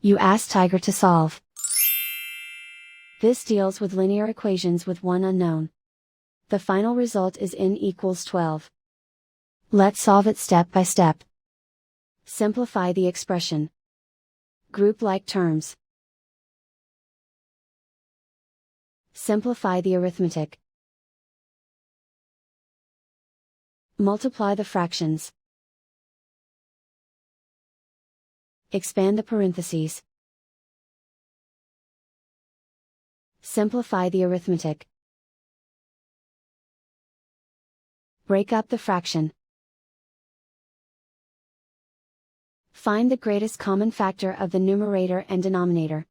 You ask Tiger to solve. This deals with linear equations with one unknown. The final result is n equals 12. Let's solve it step by step. Simplify the expression. Group like terms. Simplify the arithmetic. Multiply the fractions. Expand the parentheses. Simplify the arithmetic. Break up the fraction. Find the greatest common factor of the numerator and denominator.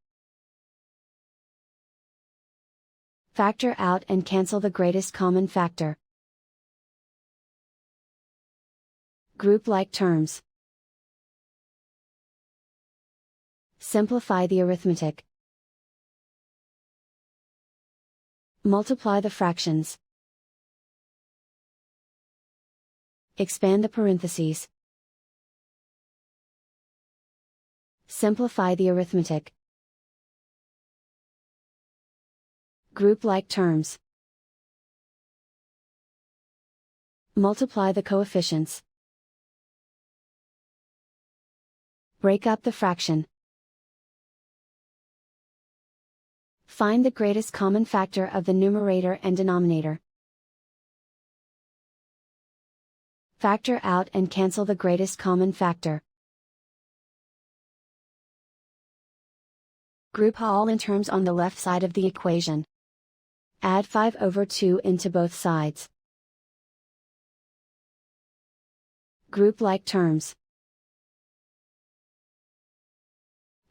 Factor out and cancel the greatest common factor. Group like terms. Simplify the arithmetic. Multiply the fractions. Expand the parentheses. Simplify the arithmetic. Group like terms. Multiply the coefficients. Break up the fraction. Find the greatest common factor of the numerator and denominator. Factor out and cancel the greatest common factor. Group all in terms on the left side of the equation. Add 5/2 into both sides. Group like terms.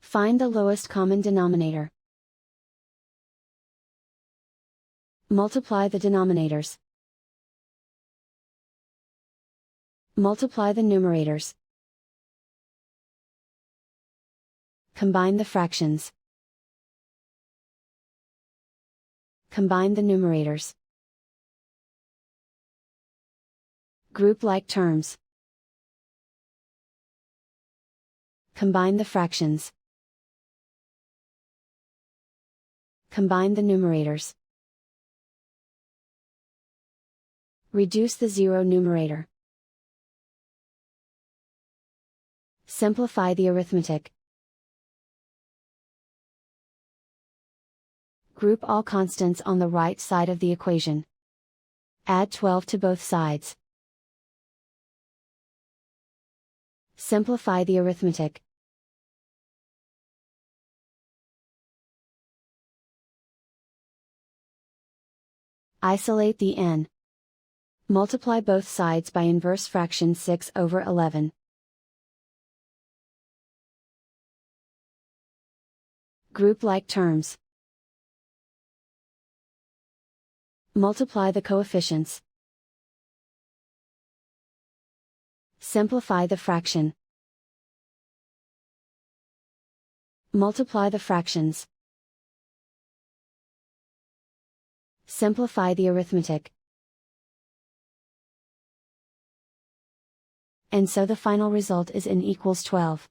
Find the lowest common denominator. Multiply the denominators. Multiply the numerators. Combine the fractions. Combine the numerators. Group like terms. Combine the fractions. Combine the numerators. Reduce the zero numerator. Simplify the arithmetic. Group all constants on the right side of the equation. Add 12 to both sides. Simplify the arithmetic. Isolate the n. Multiply both sides by inverse fraction 6/11. Group like terms. Multiply the coefficients. Simplify the fraction. Multiply the fractions. Simplify the arithmetic. And so the final result is n equals 12.